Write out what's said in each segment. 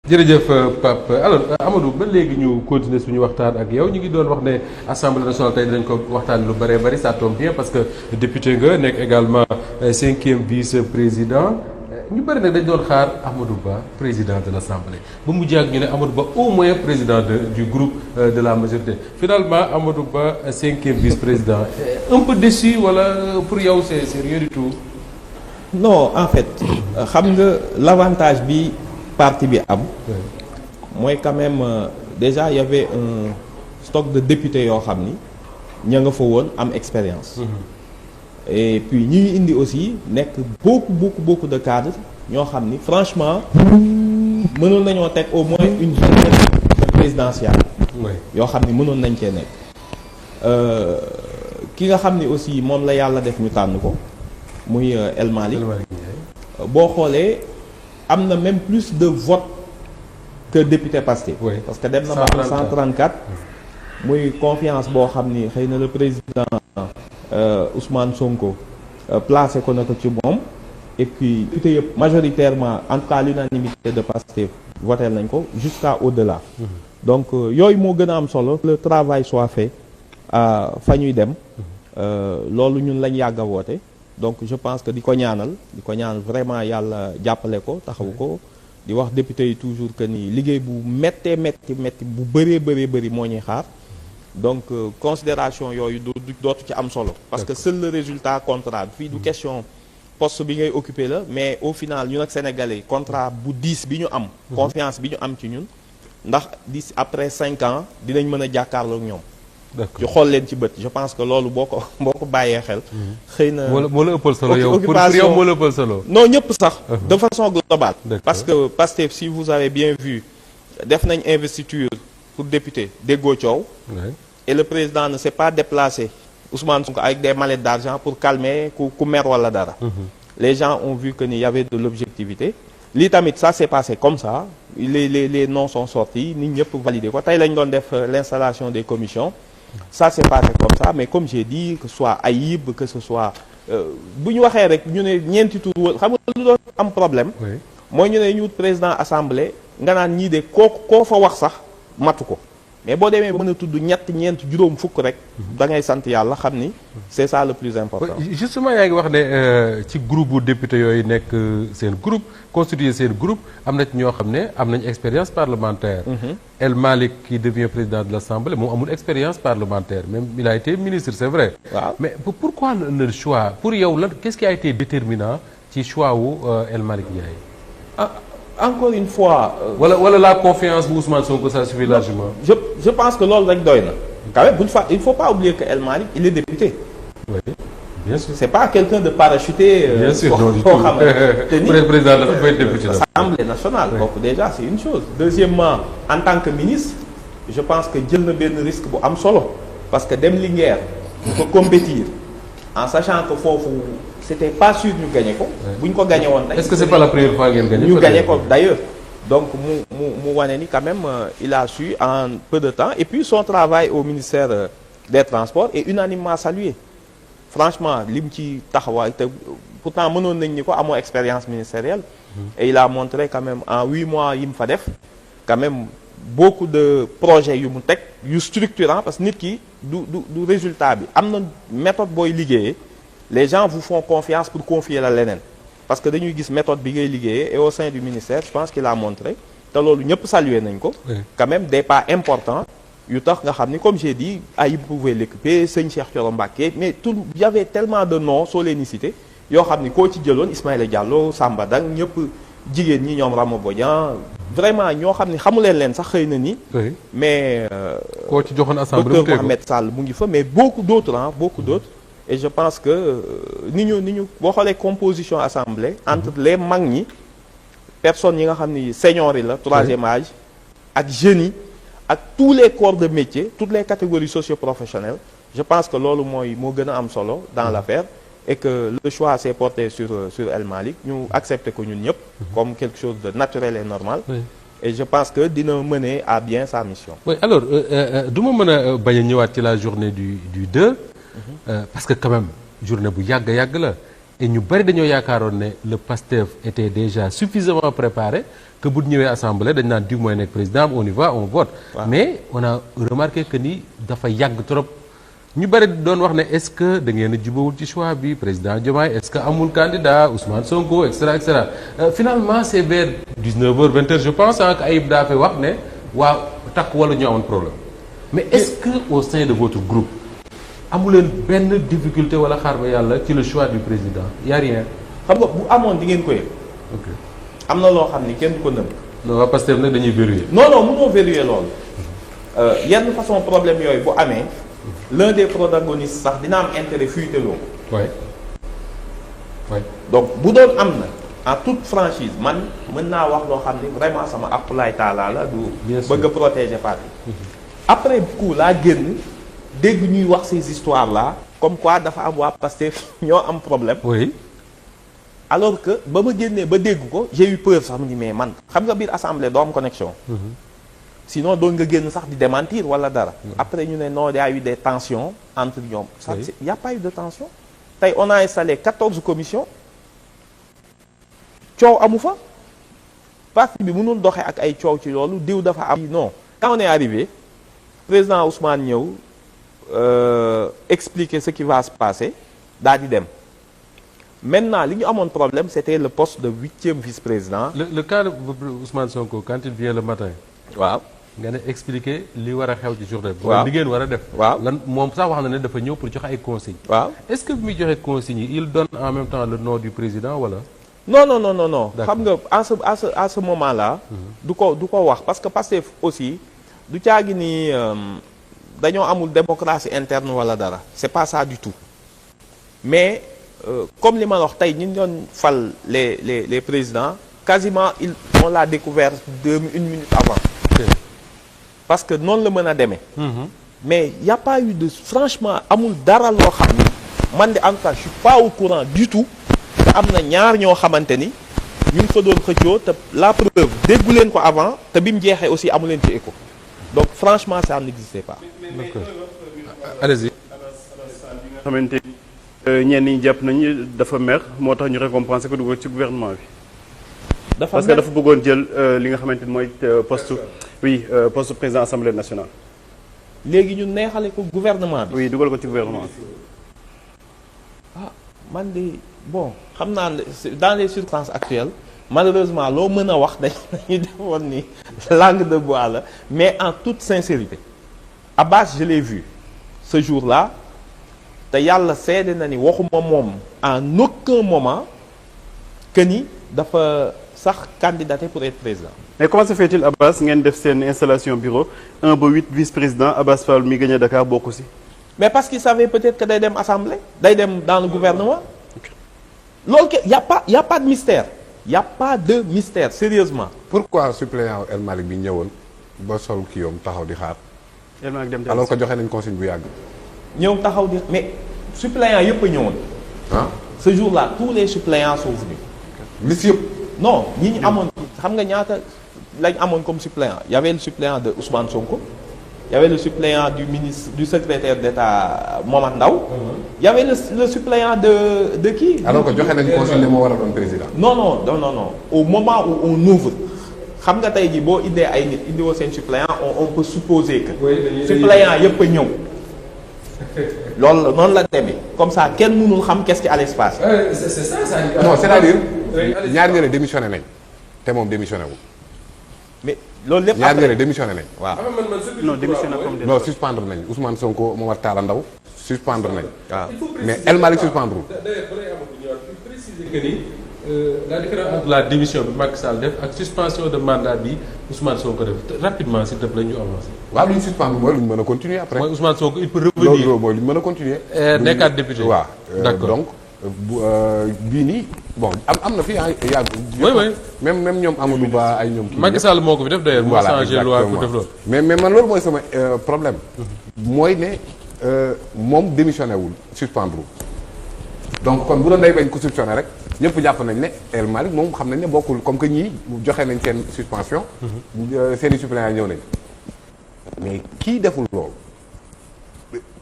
jërëjëf Pape alors Amadou ba léegi ñu continuer suñu waxtaan ak yow ñu ngi doon wax ne assemblée nationale tey dinañ ko waxtaan lu bëree bëri ça tombe bien parce que député nga nekk également 5e vice-président ñu bëri nag dañ doon xaar Amadou Ba président de l'assemblée ba mu jàgg ñu ne Amadou Ba au moins président du groupe de la majorité finalement Amadou Ba 5e vice-président un peu déçu wala pour yow c'est rien du tout. Non en fait xam nga l'avantage bi parti bi am mooy quand même déjà il y avait un stock de députés yoo xam ni ña nga fa woon am expérience et puis ñi indi aussi nekk beaucoup de cadres ñoo xam ni franchement mënoon nañoo teg au moins une jeunesse présidentielle yoo xam ni mënoon nañ cee nekk ki nga xam ni aussi moom la yàlla def ñu tànn ko muy El Malick boo xoolee am na même plus de votes que député Pastef parce que dem na ba 134 muy confiance boo xam ni xëy na le président Ousmane Sonko placé ko na ko ci moom et puis député yëpp majoritairement en tout cas l'unanimité de Pastef voté nañ ko jusqu'à au-delà donc yooyu moo gën a am solo le travail soit fait fa ñuy dem loolu ñun lañ yàgg a woote donc je pense que di ko ñaanal vraiment yàlla jàppale ko taxaw ko di wax député yi toujours que ni liggéey bu métti bu bëree moo ñuy xaar donc considération yooyu dootu ci am solo parce que seul le résultat comptera fii du question poste bi ngay occuper la mais au final ñun ak sénégalais contrat bu 10 bi ñu am confiance bi ñu am ci ñun ndax d'ici après 5 ans dinañ mën a jàkkaarloo ak ñoom ñu xool leen ci bët je pense que loolu boo ko bàyyee xel xëy na moo la ëppal solo yow pour yow moo la ëppal solo non ñëpp sax de façon globale parce que Pastef si vous avez bien vu def nañ investiture pour député déggoo coow et le président ne s'est pas déplacé Ousmane Sonko avec des mallettes d'argent pour calmer ku mer wala dara les gens ont vu que ni y avait de l'objectivité lii tamit ça s'est passé comme ça les noms sont sortis nit ñëpp validé ko tey lañ doon def l'installation des commissions ça s'est passé comme ça mais comme j'ai dit que ce soit Aïb que ce soit bu ñu waxee rek ñu ne ñeenti tur xam nga lu doon am problème mooy ñu ne ñu président assemblée nga naan ñii de koo fa wax sax matu ko mais boo demee ba mën a tudd ñeent juróom fukk rek da ngay sant yàlla xam ni c'est ça le plus important. justement yaa ngi wax ne ci groupe bu député yooyu nekk seen groupe constitué seen groupe am na ci ñoo xam ne am nañ expérience parlementaire. El Malick qui devient président de l'Assemblée moom amul expérience parlementaire même il a été ministre c'est vrai. waaw mais pourquoi le choix pour yow lan qu'est-ce qui a été déterminant ci choix wu El Malick Ndiaye. Encore une fois. wala la confiance bu Ousmane Sonko ça suffit largement. je pense que loolu rek doy na. quand même il faut pas oublier que El Malick il est député. oui bien sûr. c'est pas quelqu'un de parachuté. bien sûr non du tout président dafa koy député Assemblée nationale. donc déjà c'est une chose. deuxièmement en tant que ministre je pense que jël na benn risque bu am solo parce que dem Linguère pour compétir en sachant que foofu. c'était pas sûr ñu gagné ko. bu ñu ko gagné woon tey. est-ce que c'est pas la première fois ngeen gagné ñu gagné ko d'ailleurs. donc mu wane ni quand même il a su en peu de temps et puis son travail au ministère des Transports est unanimement salué franchement lim ci taxawaay te pourtant mënoon nañ ni ko amoo expérience ministérielle. et il a montré quand même en 8 mois yi mu fa def quand même beaucoup de projets yu mu teg yu structurant parce que nit ki du résultat bi am na méthode booy liggéeyee. les gens vous font confiance pour confier la leneen parce que dañuy gis méthode bi ngay liggéeyee et au sein du ministère je pense qu'il a montré te loolu ñëpp saluer nañ ko quand même des pas importants yu tax nga xam ni comme j'ai dit Aïb pouvait l'occuper sëñ Cheikh Thioro Mbacké mais tout il y avait tellement de noms solennité yoo xam ni koo ci jëloon Ismaïla Diallo Samba Dang ñëpp jigéen ñi ñoom Rama Bodian vraiment ñoo xam ni xamuleen leen sax xëy na ni mais koo ci joxoon assemblée docteur Mohamed Sall mu ngi fa mais beaucoup d'autres et je pense que ni ñu boo xoolee composition assemblée entre les mag ñi personnes yi nga xam ni seniors yi la troisième âge ak jeunes yi ak tous les corps de métier toutes les catégories socio-professionnelles je pense que loolu moo gën a am solo dans l'affaire et que le choix s'est porté sur El Malick ñu accepté ko ñun ñëpp comme quelque chose de naturel et normal et je pense que dina mener à bien sa mission. oui alors du ma mën a bañ a ñëwaat ci la journée du 2 parce que quand même journée bu yàgg la et ñu bari dañoo yaakaaroon ne le PASTEF était déjà suffisamment préparé que bu ñëwee assemblée dañ naan diw mooy nekk président on y va on vote. mais on a remarqué que ni dafa yàgg trop. ñu bëri doon wax ne est-ce que da ngeen a jubawul ci choix bi président Diomaye est-ce que amul candidat Ousmane Sonko et cetera finalement c'est vers 19h 20h je pense que Ayib daa fay wax ne waaw takk wala ñu amoon problème mais est-ce que au sein de votre groupe amu leen benn difficulté wala xaar ba yàlla ci le choix du président y a rien. xam nga bu amoon di ngeen ko yëg. ok am na loo xam ni kenn du ko nëbb. non waa Pastef nag dañuy verrouiller. non mënoo verrouiller loolu. yenn façon problème yooyu bu amee. l'un des protagonistes sax dina am intérêt fuité loo ko. oui. donc bu doon am na en toute franchise man mën naa wax loo xam ni vraiment sama aqulaay taalaa la du bëgg a protéger parti. après coup laa génn dégg ñuy wax ces histoires là comme quoi dafa am waa Pastef ñoo am problème. oui. alors que ba ma génnee ba dégg ko j'ai eu peur sax mu ni mais man xam nga biir assemblée doo am connexion. sinon doon nga génn sax di démentir wala dara. après ñu ne non il y a eu des tensions entre ñoom. ça il y a pas eu de tension. tey on a installé 14 commissions coow amu fa parti bi mënul doxee ak ay coow ci loolu diw dafa am. non quand on est arrivé président Ousmane ñëw expliquer ce qui va se passer daal di dem maintenant li ñu amoon problème c'était le poste de 8e vice-président. le cas de Ousmane Sonko quand il vient le matin. waaw. nga ne expliquer li war a xew ci journée bi. waaw li ngeen war a def. waaw lan moom sax wax na ne dafa ñëw pour joxe ay consignes. waaw est-ce que bi muy joxe consignes yi il donne en même temps le nom du président wala. non. D'accord. xam nga à ce moment là. du ko wax parce que Pastef aussi du caagi ni dañoo amul démocratie interne wala dara c'est pas ça du tout mais comme li ma wax tey ñu doon fal les présidents quasiment on l'a découvert une minute avant. parce que noonu la mën a demee. mais y a pas eu de franchement amul dara loo xam ni man de en tout cas je suis pas au courant du tout te am na ñaar ñoo xamante ni ñu ngi fa doon xëccoo te la preuve déggu leen ko avant te bi mu jeexee aussi amu leen ci écho donc franchement ça n'existait pas. d'accord allez-y. xamante ñenn ñi jàpp nañu dafa mer moo tax ñu récompenser ko dugal ci gouvernement bi. parce que dafa bëggoon jël li nga xamante ni mooy poste président assemblée nationale. léegi ñu neexale ko gouvernement bi. oui dugal ko ci gouvernement bi. ah man de bon xam naa ne dans les circonstances actuelles malheureusement loo mën a wax dañuy defoon ni langue de bois la mais en toute sincérité Abbas je l'ai vu ce jour-là te yàlla seede na ni waxuma moom en aucun moment que ni dafa sax candidaté pour être président. mais comment se fait-il Abbas ngeen def seen installation bureau 1 ba 8 vice-président Abbas Fall mi gagné Dakar bokku si. mais parce qu'il savait peut-être que day dem assemblée day dem dans le gouvernement. loolu que y a pas de mystère. y a pas de mystère sérieusement. pourquoi suppléant El Malick bi ñëwoon ba sol kii yoom taxaw di xaar. El Malick dem alors que joxe nañ consigne bu yàgg. ñëw taxaw di mais suppléants yëpp a ñëwoon. ah ce jour-là tous les suppléants sont venus. liste yëpp. non ñi ñu amoon xam nga ñaata lañ amoon comme suppléant y avait le suppléant de Ousmane Sonko. y avait le suppléant du secrétaire d'État Momar Ndao. y avait le suppléant de qui. alors que joxe nañ consigne ne moo war a doon président. non au moment où on ouvre xam nga tey jii boo indee ay nit indiwoo seen suppléant on peut supposer que. suppléant yëpp a ñëw. loolu noonu la demee comme ça kenn mënul xam qu'est-ce qui allait se passer. c'est ça. non c'est-à-dire ñaar ñële démissionné nañ te moom démissionné wul. mais loolu lépp ñaar ñële démissionné nañ. waaw non démissionné comme non suspendre nañ Ousmane Sonko Momar Talla Ndao suspendre nañ. waaw mais El Malick suspendre wul. d'ailleurs balay amatu ñëwaat pour préciser que ni la différence entre la démission bi Macky Sall def ak suspension de mandat bi Ousmane Sonko def rapidement s'il te plaît ñu avancer. waaw lu ñu suspendre mooy lu ñu mën a continuer après. mooy Ousmane Sonko il peut revenir loolu mooy lu ñu mën a continuer. nekkaat député. waaw d'accord donc bii nii bon am na fi yàgg. oui. même ñoom Amadou Ba ay ñoom. kii Macky Sall moo ko fi def d'ailleurs. moo voilà changé loi pour def loolu. mais man loolu mooy sama problème. mooy ne moom démissionné wul suspendre wul. donc kon bu doon day bañ ko suspendre rek ñëpp jàpp nañ ne El Malick moom xam nañ ne bokkul comme que ñii joxe nañ seen suspension. seen i suppléants ñëw nañ. mais kii deful loolu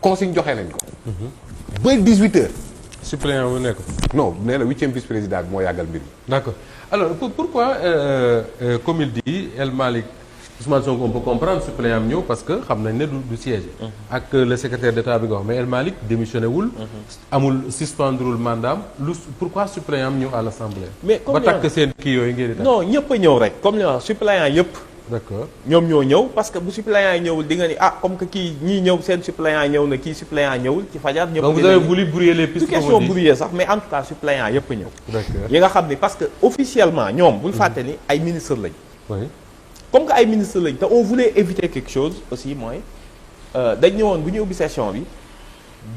consigne joxe nañ ko. ba 18h. suppléant bu nekk. non nee na 8e vice-président bi moo yàggal mbir mi. d'accord alors pourquoi comme il dit El Malick Ousmane Sonko on peut comprendre suppléant am ñëw parce que xam nañ ne du siège ak le secrétaire d'État bi nga wax mais El Malick démissionné wul amul suspendrewul mandat lu pourquoi suppléant am ñëw à l'Assemblée mais comme ba takk seen kii yooyu ngeen di takk non ñëpp a ñëw rek comme li wax suppléant yëpp d'accord ñoom ñoo ñëw parce que bu suppléant yi ñëwul di nga ni ah comme que kii ñii ñëw seen suppléant ñëw na kii suppléant ñëwul ci fajar ñëpp donc vous avez voulu brouiller les pistes du question brouiller sax mais en tout cas suppléant yëpp a ñëw d'accord yi nga xam ni parce que officiellement ñoom bul fàtte ni ay ministre lañ oui comme que ay ministre lañ te on voulait éviter quelque chose aussi mooy dañ ñëwoon bu ñu ubbi session bi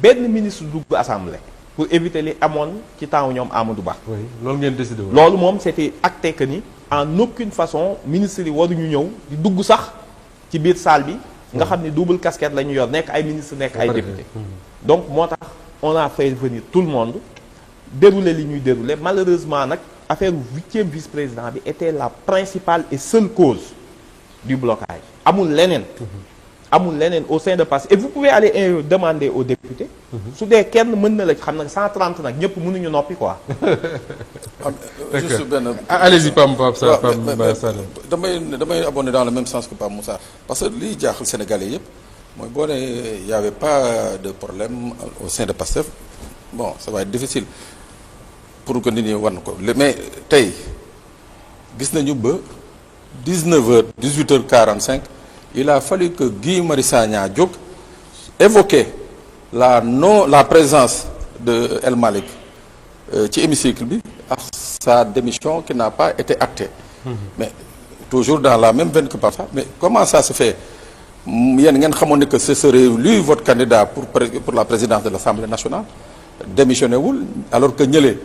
benn ministre dugg assemblée pour éviter li amoon ci temps ñoom Amadou Ba. oui loolu ngeen décidé woon. loolu moom c'était acté que ni en aucune façon ministre yi waruñu ñëw di dugg sax ci biir salle bi. nga xam ne double casquette la ñu yor nekk ay ministre nekk ay député. donc moo tax on a fait venir tout le monde dérouler li ñuy dérouler malheureusement nag affaire 8e vice-président bi était la principale et seule cause du blocage amul leneen. amul leneen au sein de PASTEF et vous pouvez aller demander aux députés. su dee kenn mën na la xam nag 130 nag ñëpp mënuñu noppi quoi. juste benn. allez-y Pape Sané. damay abonné dans le même sens que Pape Moussa parce que liy jaaxal Sénégalais yëpp mooy boo nee y avait pas de problème au sein de PASTEF bon ça va être difficile pour que nit ñi wan ko mais tey gis nañu ba 19h 18h45. il a fallu que Guy Marius Sagna jóg évoquer la présence de El Malick ci hémicycle bi ak sa démission qui n'a pas été actée. Mais toujours dans la même veine que par ça mais comment ça se fait yéen ngeen xamoon ne que ce serait lui votre candidat pour la présidence de l'Assemblée nationale démissionné wul alors que ñële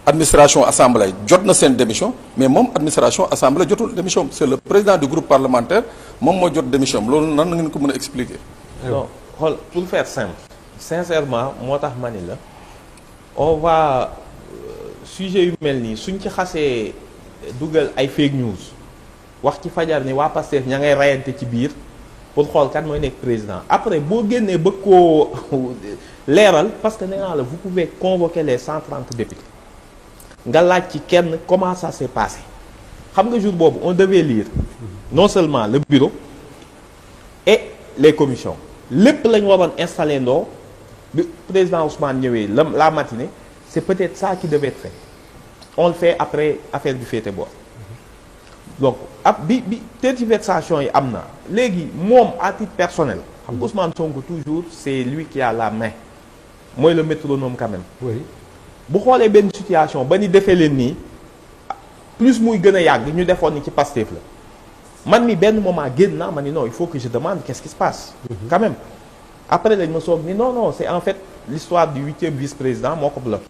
administration assemblée jot na seen démission mais moom administration assemblée jotul démission c'est le président du groupe parlementaire moom moo jot démission loolu nan ngeen ko mën a expliquer. non xool pour faire simple sincèrement moo tax ma ni la on va sujet yu mel nii suñ ci xasee dugal ay fake news wax ci fajar ni waa Pastef ña ngay rayante ci biir pour xool kan mooy nekk président après boo génnee bëgg koo leeral parce que nee naa la vous pouvez convoquer les 130 députés. nga laaj ci kenn comment ça s'est passé xam nga jour boobu on devait lire non seulement le bureau et les commissions lépp la ñu waroon installé ndoo bi président Ousmane ñëwee la matinée c'est peut-être ça qui devait être fait on le fait après affaire bi féete boor donc bi tergiversation yi am na léegi moom à titre personnel xam nga Ousmane Sonko toujours c'est lui qui a la main mooy le métronome quand même. Oui. bu xoolee benn situation ba ni defee leen nii plus muy gën a yàgg ñu defoon ni ci Pastef la man mi benn moment génn naa ma ni non il faut que je demande qu'est-ce qui se passe quand même après lañ ma soog ni non c'est en fait l'histoire du 8e vice-président moo ko bloqué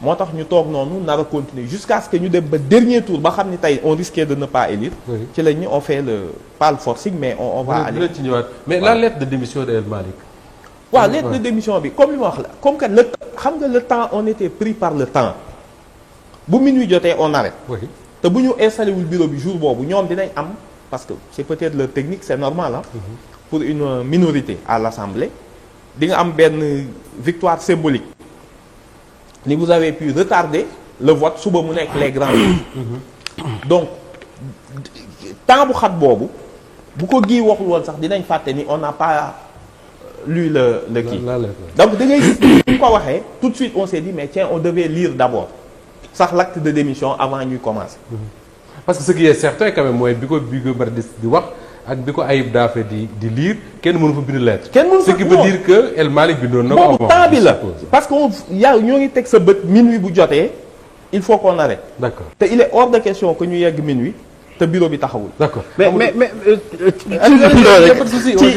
moo tax ñu toog noonu nar a continuer jusqu'à ce que ñu dem ba dernier tour ba xam ni tey on risquait de ne pas élire ci lañ ñu on fait pas le forcing mais on va aller ci ñëwaat mais la lettre de démission de El Malick. waaw lettre de démission bi comme li ma wax la comme que xam nga le temps on était pris par le temps bu minuit jotee on arrête. oui te bu ñu installé wul bureau bi jour boobu ñoom dinañ am parce que c'est peut-être leur technique c'est normal ah. pour une minorité à l'Assemblée di nga am benn victoire symbolique ni vous avez pu retarder le vote suba mu nekk les grands donc temps bu xat boobu bu ko gii waxul woon sax dinañ fàtte ni on n'a pas. lui le kii donc da ngay gis bu ñu ko waxee tout de suite on s'est dit mais tiens on devait lire d'abord sax l'acte de démission avant ñuy commencer. parce que ce qui est certain quand même mooy bi ko Marius di wax ak bi ko Ayib Daffé di lire kenn mënu fa bind lettre. kenn mënu fa ce qui veut dire que El Malick bindoon na ko boobu temps bi la parce que ñoo ngi teg sa bët minuit bu jotee il faut qu'on arrête. d'accord te il est hors de question que ñu yegg minuit te bureau bi taxawul. d'accord mais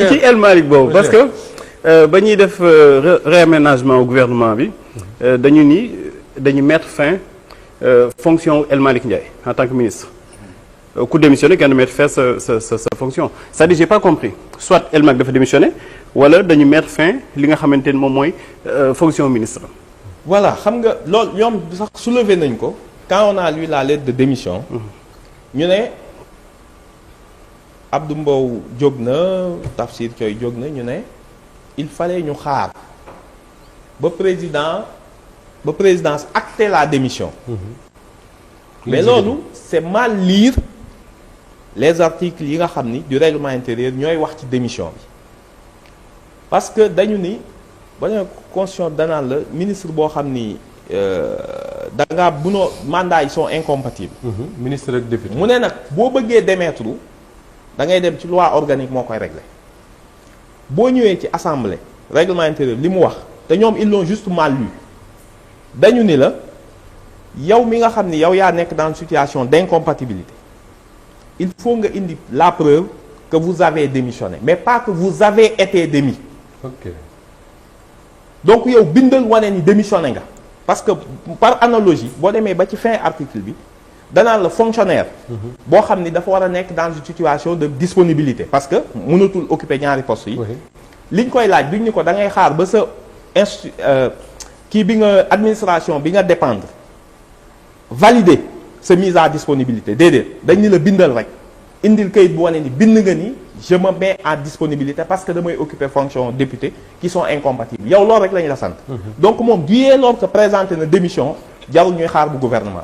ci El Malick boobu parce que ba ñuy def réaménagement au gouvernement bi dañu mettre fin fonction El Malick Ndiaye en tant que ministre ku démissionné kenn du mettre fin sa fonction c'est-à-dire j'ai pas compris soit El Malick dafa démissionné wala dañu mettre fin li nga xamante ni moom mooy fonction ministre. voilà xam nga loolu ñoom sax soulevé nañ ko quand on a lu la lettre de démission. ñu ne Abdou Mbow jóg na Tafsir Thioye jóg na ñu ne il fallait ñu xaar ba présidence acté la démission. mais loolu c'est mal lire les articles yi nga xam ni du règlement intérieur ñooy wax ci démission bi parce que dañu ni ba ne constitution danaan la ministre boo xam ni da ngaa bunoo mandats yi sont incompatibles. ministre ak député. mu ne nag boo bëggee démettre da ngay dem ci loi organique moo koy régler boo ñëwee ci assemblée règlement intérieur li mu wax te ñoom ils l'ont juste mal lu dañu ni la yow mi nga xam ni yow yaa nekk dans une situation d'incompatibilité il faut nga indi la preuve que vous avez démissionné mais pas que vous avez été démis. ok donc yow bindal wane ni démissionné nga parce que par analogie boo demee ba ci fin article bi danaan la fonctionnaire boo xam ni dafa war a nekk dans une situation de disponibilité parce que mënatul occuper ñaari postes yi liñ koy laaj duñ ni ko da ngay xaar ba sa kii bi nga administration bi nga dépendre valider sa mise à disponibilité déedéet dañ ni la bindal rek indil kayit bu wane ni bind nga ni je me mets à disponibilité parce que damay occuper fonction député qui sont incompatibles yow loolu rek la ñu la sant donc moom dès lors que présenté na démission jarul ñuy xaar bu gouvernement.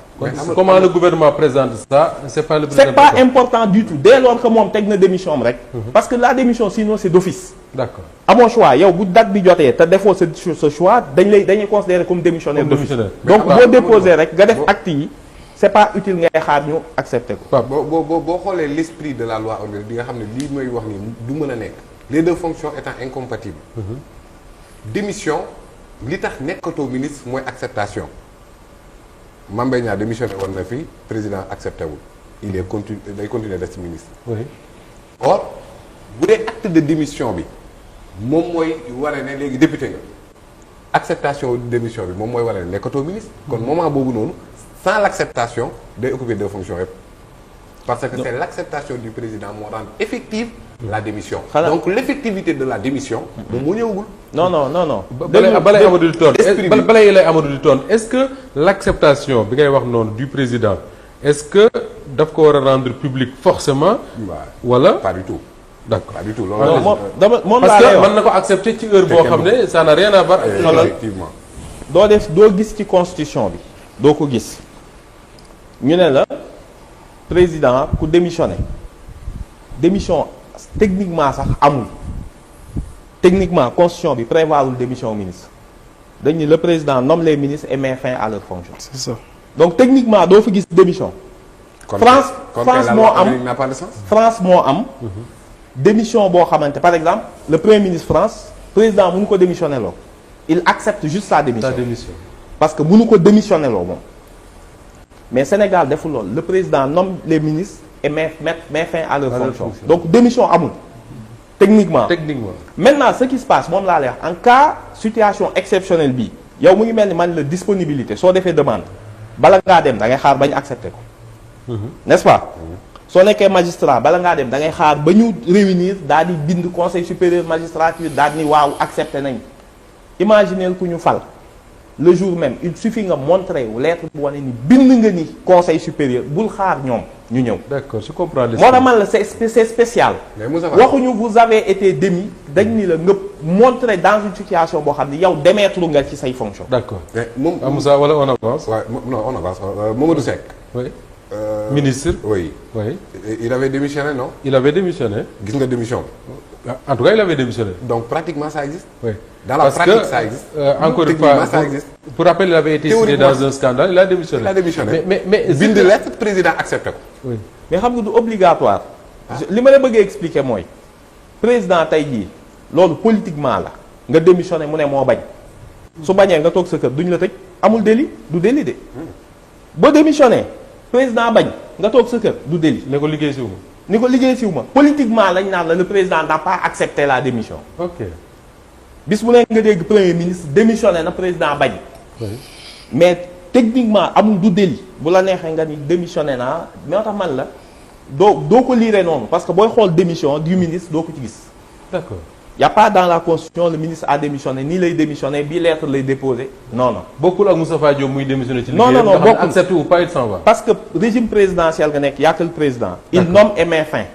comment le gouvernement présente ça c'est pas le c'est pas important du tout dès lors que moom teg na démission am rek parce que la démission sinon c'est d'office. d'accord amoo choix yow bu date bi jotee te defoo sa choix dañuy considérer comme démissionnaire d'office. donc boo déposé rek nga def acte yi c'est pas utile ngay xaar ñu accepter ko. boo xoolee l'esprit de la loi organique di nga xam ne lii may wax nii du mën a nekk les deux fonctions étant incompatibles. démission li tax nekkatoo ministre mooy acceptation. Mame Mbaye Niang démissionné woon na fi président accepté wul il est day continuer des ci ministre. oui or bu dee acte de démission bi moom mooy waree ne léegi député nga acceptation démission bi moom mooy waree ne nekkatoo ministre. kon moment boobu noonu sans l'acceptation day occuper deux fonctions yëpp. parce que c'est l'acceptation du président moo rend effective la démission. donc l'effectivité de la démission. moom moo ñëwagul. non. balay Amadou di tontu balay lay Amadou di tontu est-ce que l'acceptation bi ngay wax noonu du président est-ce que daf ko war a rendre public forcément. wala pas du tout. d'accord pas du tout non loolu moom parce que mën na ko accepter ci heure boo xam ne ça n'a rien à voir. effectivement. doo gis ci constitution bi doo ko gis ñu ne la président ku démissionné démission techniquement sax amul techniquement constitution bi prévoirul démission ministre dañ ni le président nomme les ministres et met fin à leur fonction. C'est ça. donc techniquement doo fa gis démission. France moo am démission boo xamante par exemple le premier ministre France président mënu ko démissionner loo il accepte juste sa démission parce que mënu ko démissionner loo moom mais Sénégal deful loolu le président nomme les ministres et met fin à leur fonction donc démission amul techniquement maintenant ce qui se passe moom laa lay wax en cas situation exceptionnelle bii yow mu ngi mel ni man la disponibilité soo defee demande bala ngaa dem da ngay xaar ba ñu accepter ko n'est-ce pas soo nekkee magistrat bala ngaa dem da ngay xaar ba ñu réunir daal di bind conseil supérieur magistrature daal di ni waaw accepté nañ imaginez ku ñu fal le jour même il suffit nga montrer wu lettre bu wane ni bind nga ni conseil supérieur bul xaar ñoom ñu ñëw. d'accord je comprends. moo tax man la c'est spécial. waxuñu vous avez été démis dañ ni la nga montrer dans une situation boo xam ne yow démettre nga ci say fonctions. d'accord mais moom Moussa wala on avance. waaw non on avance Mamadou Seck. oui. ministre. oui. il avait démissionné non. il avait démissionné. gis nga démission. en tout cas il avait démissionné. donc pratiquement ça existe. oui. dans la pratique ça existe. encore une fois pour rappel il avait été cité dans un scandale il a démissionné. mais bind lettre président accepté ko. oui. mais xam nga du obligatoire. li ma la bëggee expliquer mooy président tey jii loolu politiquement la nga démissionné mu ne moo bañ. su bañee nga toog sa kër duñ la tëj amul délit du délit de. boo démissionné président bañ nga toog sa kër du délit. ne ko liggéey siw ma. ni ko liggéey siw ma politiquement lañ naan la le président n'a pas accepté la démission. ok. bis bu nekk nga dégg premier ministre démissionné na président bañ. mais techniquement amul du délit bu la neexee nga ni démissionné naa moo tax man la doo ko liire noonu parce que booy xool démission du ministre doo ko ci gis. d'accord. y a pas dans la constitution le ministre a démissionné nii lay démissionné bii lettre lay déposé non. bokkul ak Moustapha Diop muy démissionné ci non bokkul accepté ou pas il s'en va. parce que régime présidentiel nga nekk y a que le président. il nomme et met fin.